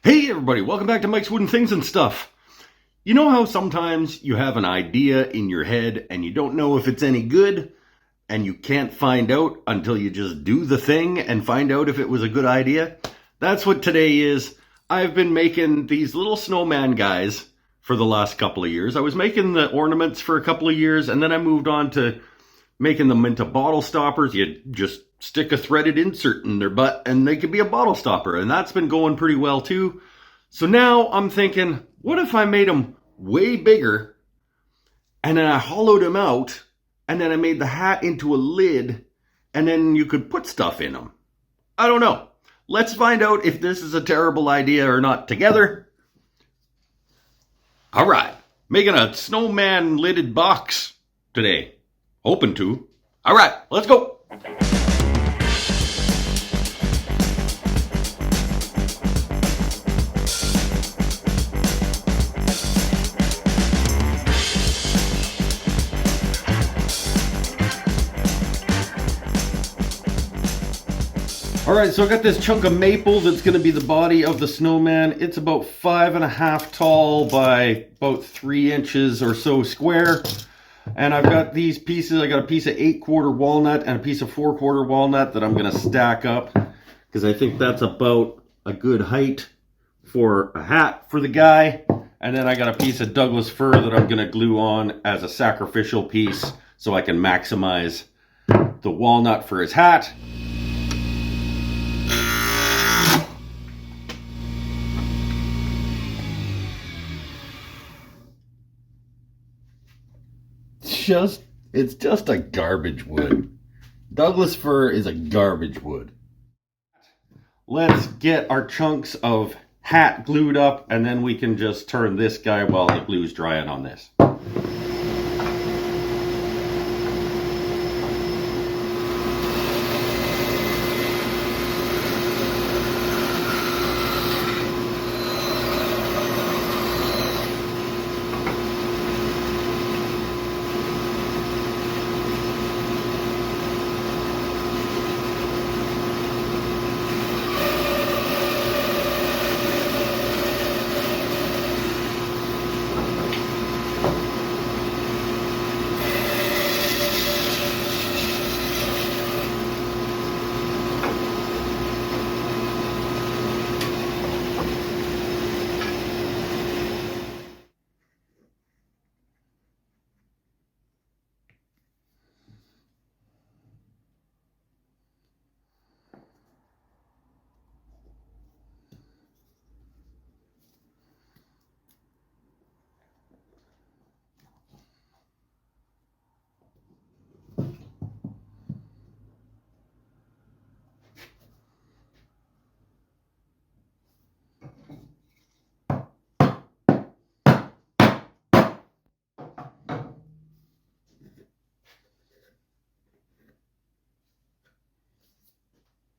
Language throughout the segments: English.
Hey everybody, welcome back to Mike's Wooden Things and Stuff. You know how sometimes you have an idea in your head and you don't know if it's any good and you can't find out until you just do the thing and find out if it was a good idea? That's what today is. I've been making these little snowman guys for the last couple of years. I was making the ornaments for a couple of years and then I moved on to making them into bottle stoppers. You just stick a threaded insert in their butt and they could be a bottle stopper, and that's been going pretty well too. So now I'm thinking, what if I made them way bigger and then I hollowed them out and then I made the hat into a lid and then you could put stuff in them? I don't know. Let's find out if this is a terrible idea or not together. All right, making a snowman lidded box today. Hoping to. All right, let's go. All right, so I got this chunk of maple that's going to be the body of the snowman. It's about 5.5 tall by about 3 inches or so square. And I've got these pieces. I got a piece of 8/4 walnut and a piece of 4/4 walnut that I'm going to stack up because I think that's about a good height for a hat for the guy. And then I got a piece of Douglas fir that I'm going to glue on as a sacrificial piece so I can maximize the walnut for his hat. It's just a garbage wood. Douglas fir is a garbage wood. Let's get our chunks of hat glued up and then we can just turn this guy while the glue's drying on this.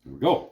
Here we go.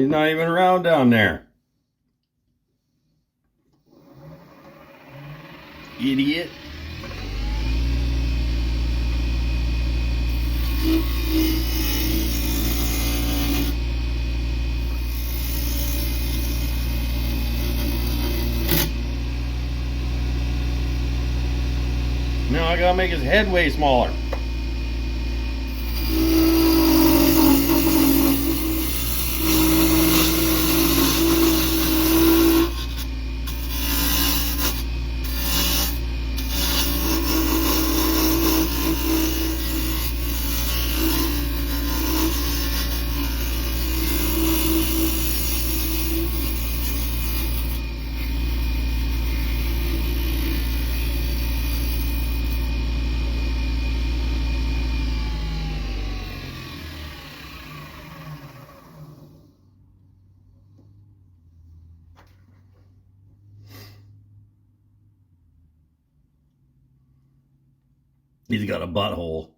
He's not even around down there. Idiot. Now I gotta make his head way smaller. He's got a butthole.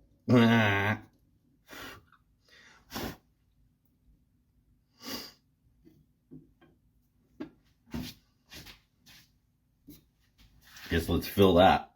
Guess let's fill that.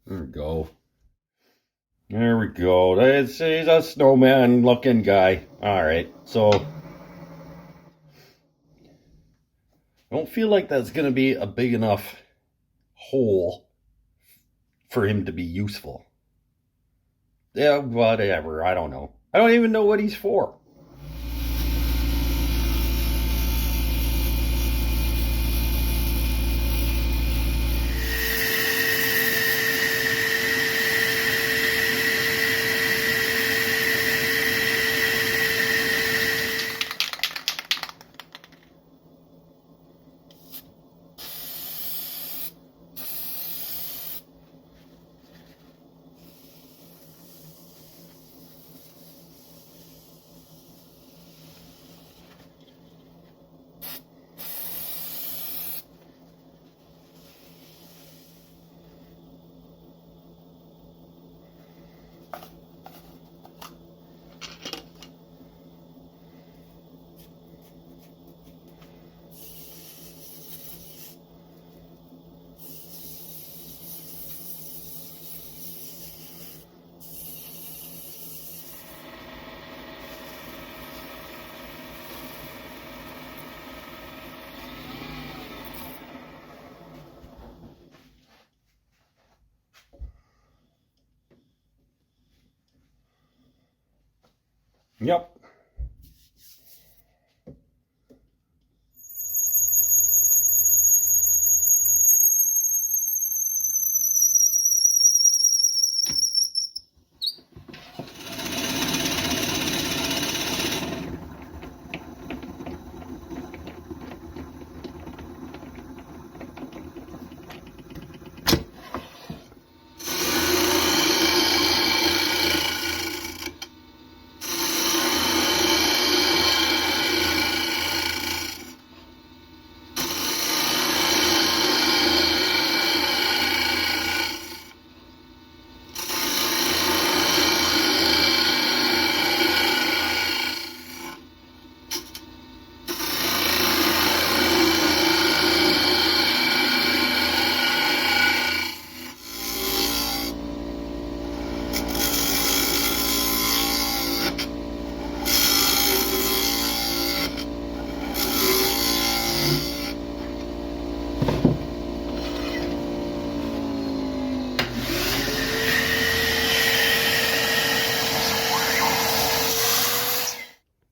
There we go. There we go. He's a snowman looking guy. Alright, so I don't feel like that's going to be a big enough hole for him to be useful. Yeah, whatever. I don't know. I don't even know what he's for. Yep.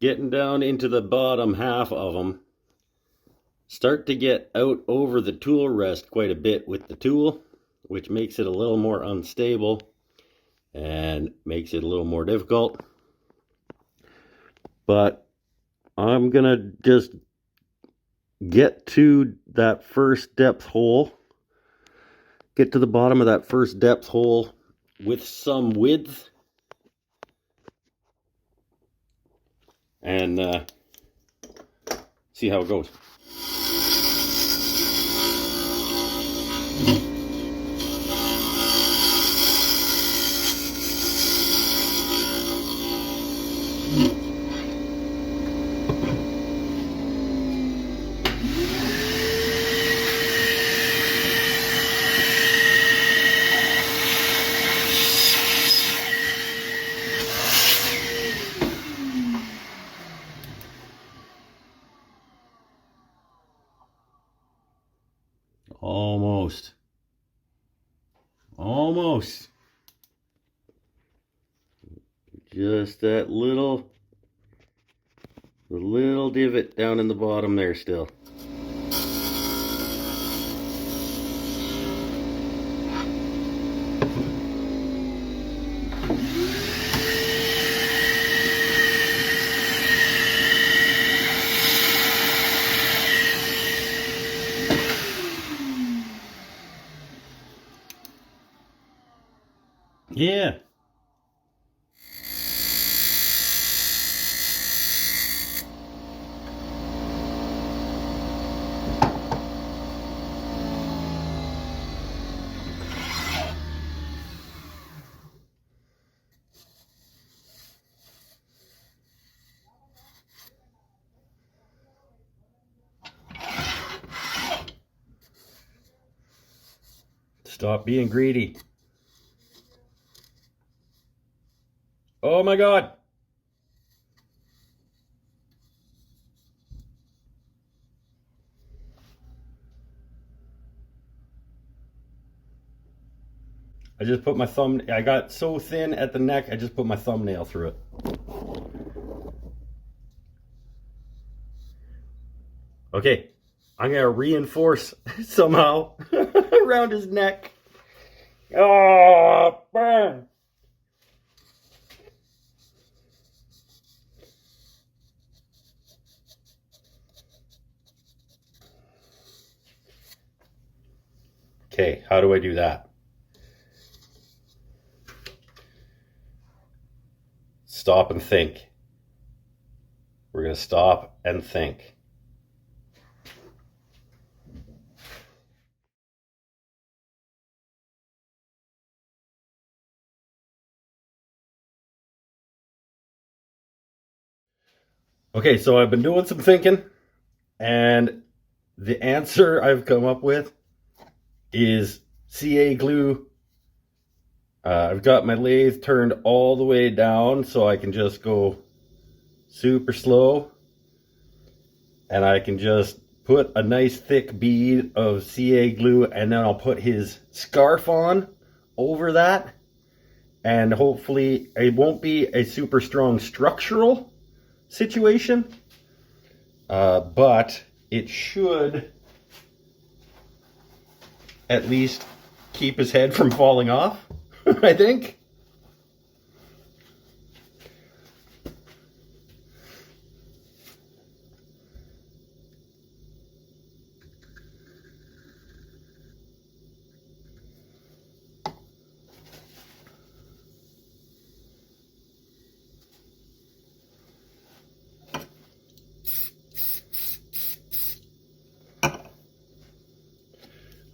Getting down into the bottom half of them. Start to get out over the tool rest quite a bit with the tool, which makes it a little more unstable. and makes it a little more difficult. But I'm gonna just get to that first depth hole, get to the bottom of that first depth hole with some width, and see how it goes. Almost. Almost. Just that little divot down in the bottom there still. Yeah. Stop being greedy. Oh my God. I just put my thumb, I got so thin at the neck, I just put my thumbnail through it. Okay, I'm gonna reinforce somehow around his neck. Oh, burn. Okay, how do I do that? Stop and think. We're going to stop and think. Okay, so I've been doing some thinking, and the answer I've come up with is CA glue. I've got my lathe turned all the way down so I can just go super slow, and I can just put a nice thick bead of CA glue, and then I'll put his scarf on over that, and hopefully it won't be a super strong structural situation, but it should at least keep his head from falling off, I think.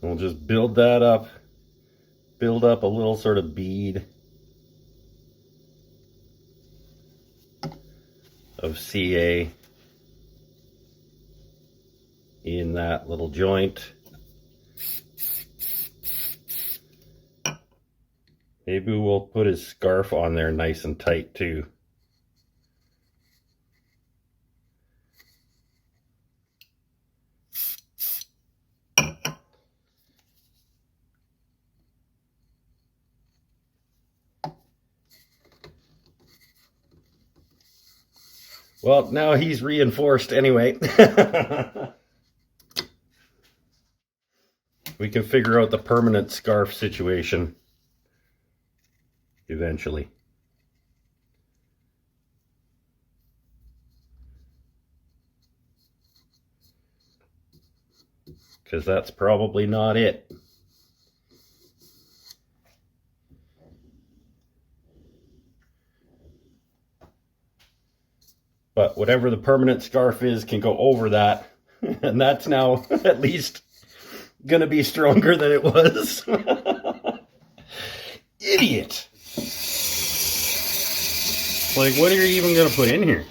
We'll just build that up, build up a little sort of bead of CA in that little joint. Maybe we'll put his scarf on there nice and tight too. Well, now he's reinforced anyway. We can figure out the permanent scarf situation. eventually. Because that's probably not it. But whatever the permanent scarf is can go over that. And that's now at least going to be stronger than it was. Idiot. Like, what are you even going to put in here?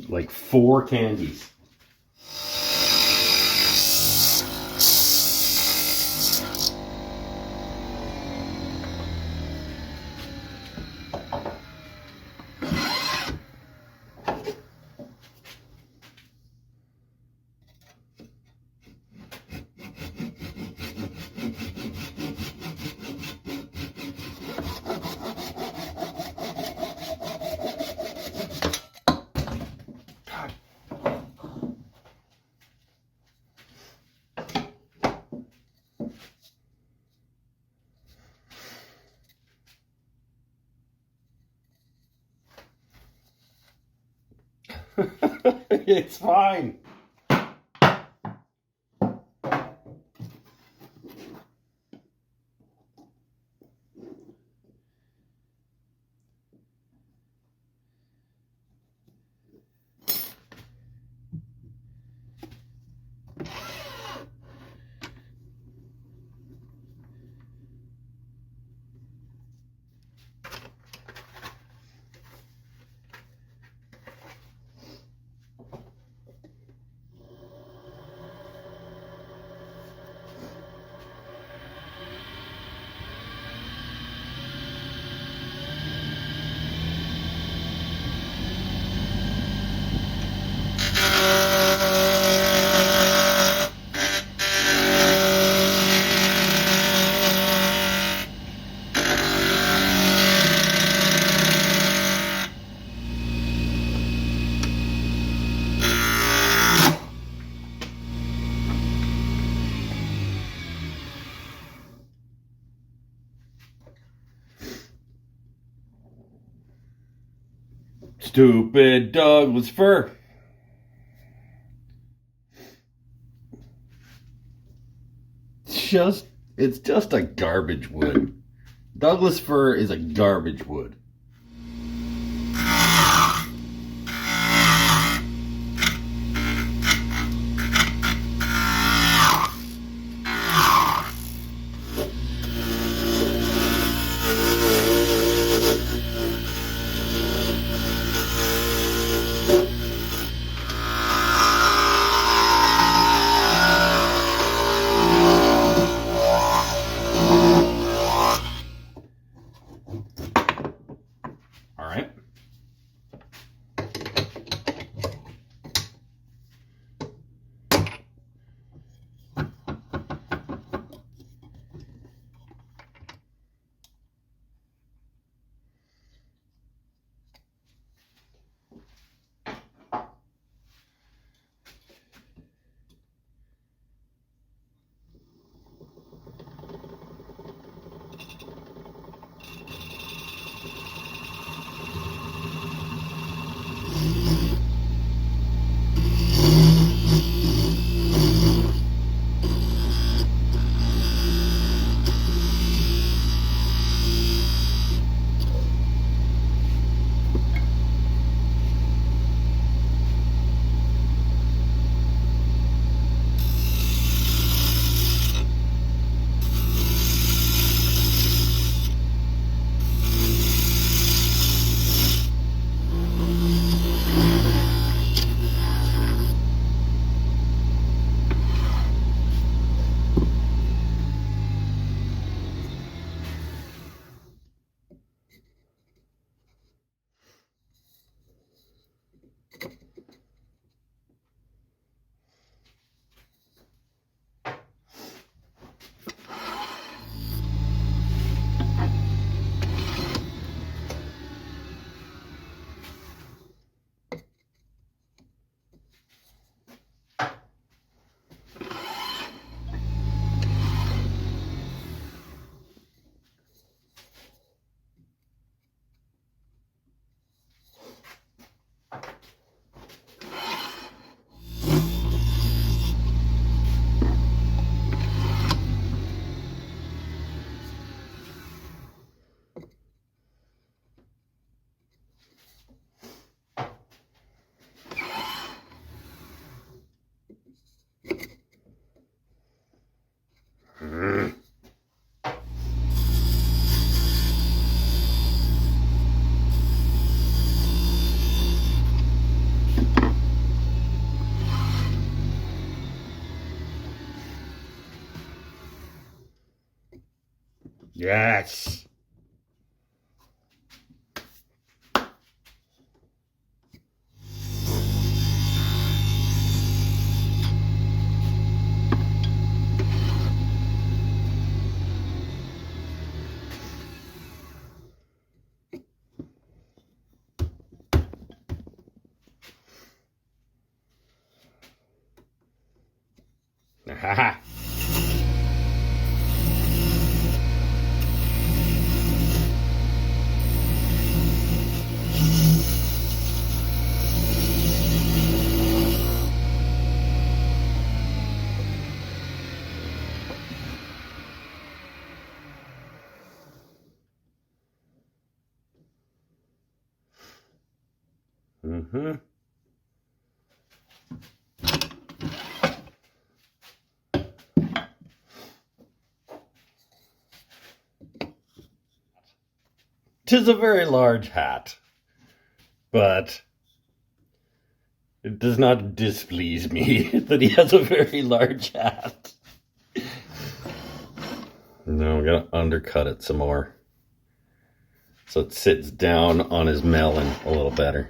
Like 4 candies. It's fine. Stupid Douglas fir. It's just a garbage wood. Douglas fir is a garbage wood. Yes. Ha. Mm-hmm. Tis a very large hat, but it does not displease me that he has a very large hat. Now I'm gonna undercut it some more so it sits down on his melon a little better.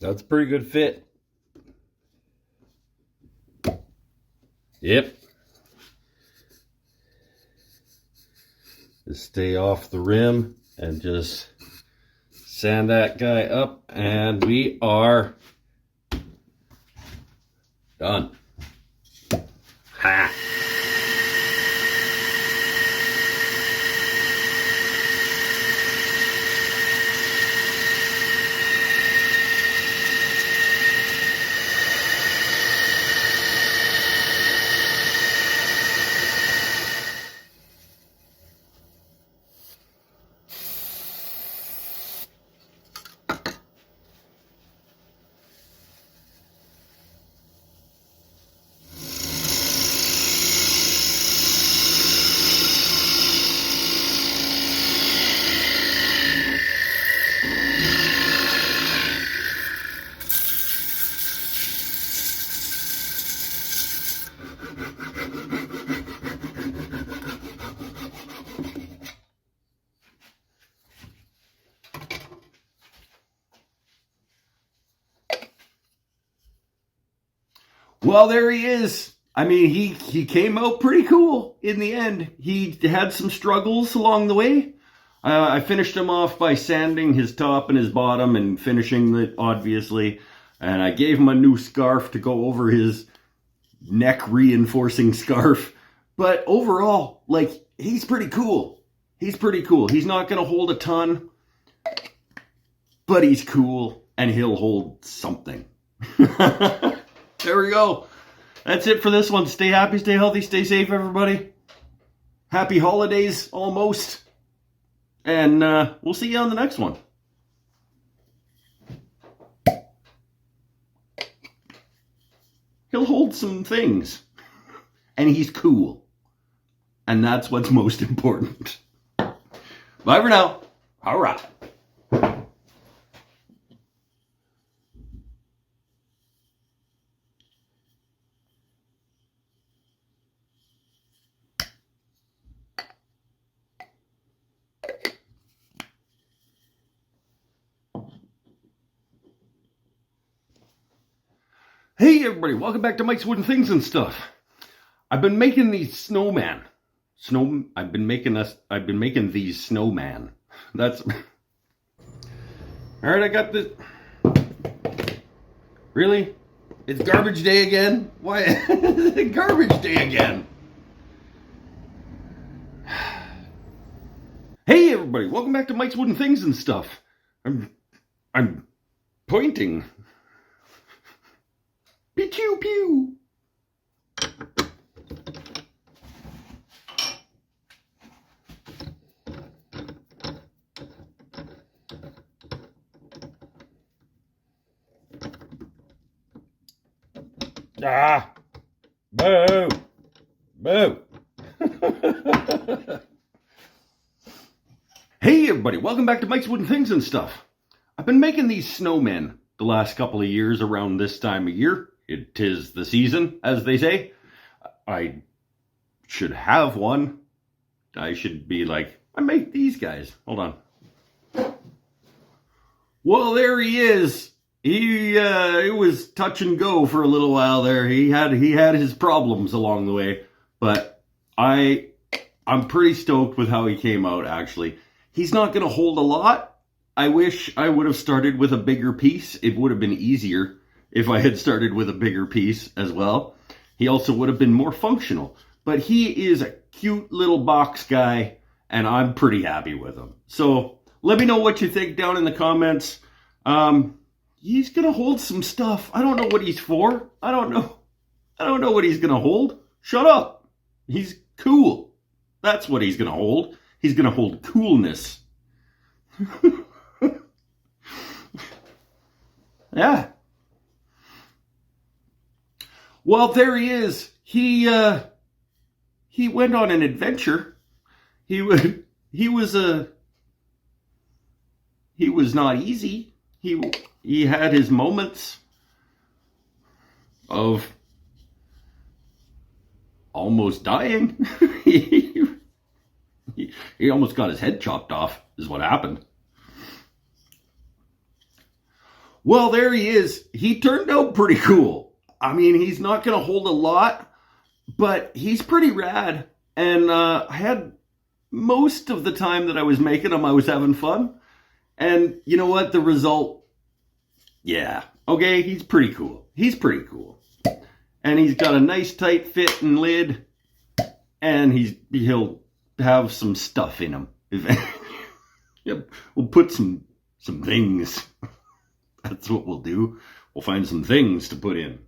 That's a pretty good fit. Yep. Just stay off the rim and just sand that guy up, and we are done. Ha! Well, there he is. I mean, he came out pretty cool in the end. He had some struggles along the way. I finished him off by sanding his top and his bottom and finishing it, obviously. And I gave him a new scarf to go over his neck reinforcing scarf. But overall, like, he's pretty cool. He's pretty cool. He's not going to hold a ton, but he's cool and he'll hold something. There we go. That's it for this one. Stay happy, stay healthy, stay safe, everybody. Happy holidays, almost. And we'll see you on the next one. He'll hold some things. And he's cool. And that's what's most important. Bye for now. All right. Hey everybody, welcome back to Mike's Wooden Things and Stuff. I've been making these snowman. I've been making these snowman. That's all right. I got this. Really? It's garbage day again? Why? Garbage day again. Hey everybody, welcome back to Mike's Wooden Things and Stuff. I'm pointing. Pew pew. Ah! Boo! Boo! Hey everybody, welcome back to Mike's Wooden Things and Stuff. I've been making these snowmen the last couple of years around this time of year. It is the season, as they say. I should have one. I should be like, I make these guys. Hold on. Well, there he is. It was touch and go for a little while there. He had his problems along the way, but I'm pretty stoked with how he came out, actually. He's not going to hold a lot. I wish I would have started with a bigger piece. It would have been easier if I had started with a bigger piece as well. He also would have been more functional. But he is a cute little box guy, and I'm pretty happy with him. So let me know what you think down in the comments. He's going to hold some stuff. I don't know what he's for. I don't know what he's going to hold. Shut up. He's cool. That's what he's going to hold. He's going to hold coolness. Yeah. Well, there he is. He went on an adventure. He was not easy. He had his moments of almost dying. He almost got his head chopped off, is what happened. Well, there he is. He turned out pretty cool. I mean, he's not going to hold a lot, but he's pretty rad. And I had most of the time that I was making him, I was having fun. And you know what? The result, yeah. Okay, he's pretty cool. He's pretty cool. And he's got a nice tight fit and lid. And he'll have some stuff in him. Yep, we'll put some things. That's what we'll do. We'll find some things to put in.